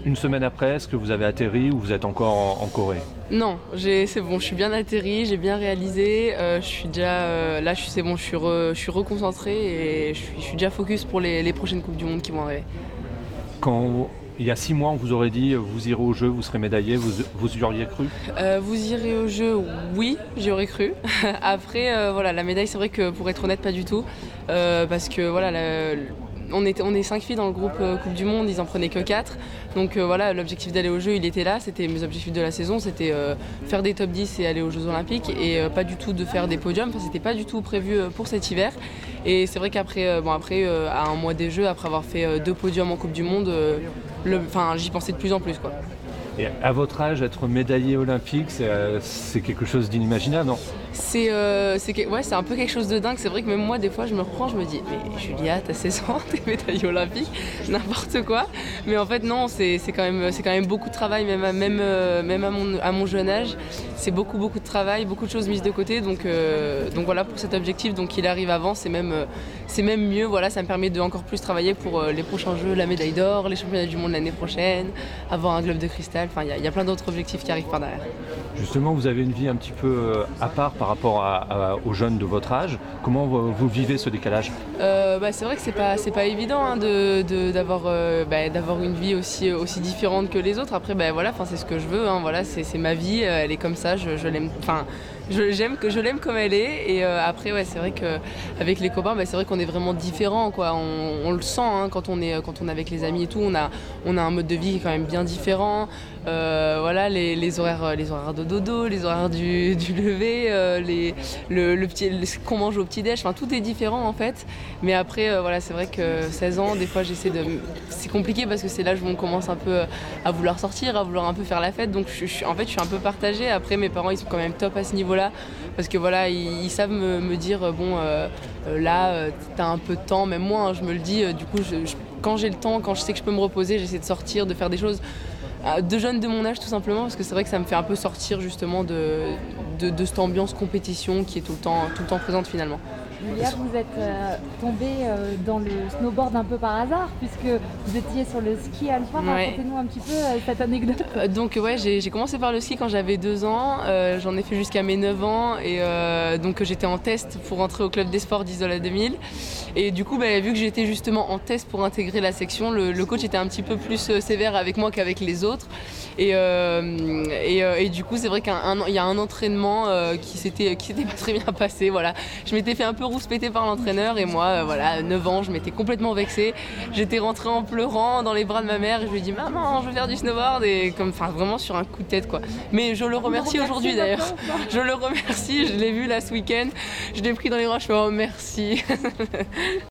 une semaine après, est-ce que vous avez atterri ou vous êtes encore en Corée? Non, c'est bon, je suis bien atterri, j'ai bien réalisé, je suis déjà là, c'est bon, je suis reconcentrée et je suis déjà focus pour les prochaines Coupes du Monde qui vont arriver. Quand il y a 6 mois, on vous aurait dit vous irez au jeu, vous serez médaillé, vous y auriez cru? Vous irez au jeu, oui, j'y aurais cru. Après, voilà, la médaille, c'est vrai que pour être honnête, pas du tout, parce que voilà, on est 5 filles dans le groupe Coupe du Monde, ils en prenaient que 4. Donc voilà, l'objectif d'aller au jeu, il était là. C'était mes objectifs de la saison, c'était faire des top 10 et aller aux Jeux Olympiques. Et pas du tout de faire des podiums, enfin, c'était pas du tout prévu pour cet hiver. Et c'est vrai qu'après, à un mois des Jeux, après avoir fait 2 podiums en Coupe du Monde, j'y pensais de plus en plus, quoi. Et à votre âge, être médaillé olympique, c'est quelque chose d'inimaginable, non? C'est un peu quelque chose de dingue. C'est vrai que même moi, des fois, je me reprends, je me dis, mais Julia, t'as 16 ans, t'es médaillée olympique, n'importe quoi. Mais en fait, non, c'est quand même beaucoup de travail, même à mon jeune âge. C'est beaucoup de travail, beaucoup de choses mises de côté. Donc voilà, pour cet objectif, donc il arrive avant, c'est même mieux. Voilà, ça me permet de encore plus travailler pour les prochains Jeux, la médaille d'or, les championnats du monde l'année prochaine, avoir un globe de cristal. Enfin, il y a plein d'autres objectifs qui arrivent par derrière. Justement, vous avez une vie un petit peu à part par rapport aux jeunes de votre âge. Comment vous vivez ce décalage? C'est vrai que c'est pas évident hein, d'avoir une vie aussi différente que les autres. Après, voilà, c'est ce que je veux. Hein, voilà, c'est ma vie, elle est comme ça. Je l'aime. Je l'aime comme elle est. Et après, ouais, c'est vrai qu'avec les copains, c'est vrai qu'on est vraiment différents, quoi. On le sent hein, quand on est avec les amis et tout. On a un mode de vie qui est quand même bien différent. Voilà, les horaires de dodo, les horaires du lever, ce qu'on mange au petit-déj, tout est différent en fait. Mais après, voilà, c'est vrai que 16 ans, des fois c'est compliqué parce que c'est l'âge où on commence un peu à vouloir sortir, à vouloir un peu faire la fête. Donc je suis un peu partagée. Après, mes parents, ils sont quand même top à ce niveau-là parce que voilà, ils savent me dire, là, t'as un peu de temps, même moi, hein, je me le dis. Du coup, quand j'ai le temps, quand je sais que je peux me reposer, j'essaie de sortir, de faire des choses de jeunes de mon âge tout simplement parce que c'est vrai que ça me fait un peu sortir justement de cette ambiance compétition qui est tout le temps présente finalement. Julia, vous êtes tombée dans le snowboard un peu par hasard puisque vous étiez sur le ski alpin. Ouais. Racontez-nous un petit peu cette anecdote. Donc ouais, j'ai commencé par le ski quand j'avais 2 ans, j'en ai fait jusqu'à mes 9 ans et donc j'étais en test pour entrer au club des sports d'Isola 2000 et du coup vu que j'étais justement en test pour intégrer la section, le coach était un petit peu plus sévère avec moi qu'avec les autres et du coup c'est vrai qu'il y a un entraînement qui s'était pas très bien passé, voilà. Je m'étais fait un peu rouspéter par l'entraîneur et moi, voilà, 9 ans, je m'étais complètement vexée. J'étais rentrée en pleurant dans les bras de ma mère et je lui ai dit maman, je veux faire du snowboard et vraiment sur un coup de tête quoi. Mais je le remercie aujourd'hui d'ailleurs. Je le remercie, je l'ai vu là ce week-end, je l'ai pris dans les bras, je fais oh merci.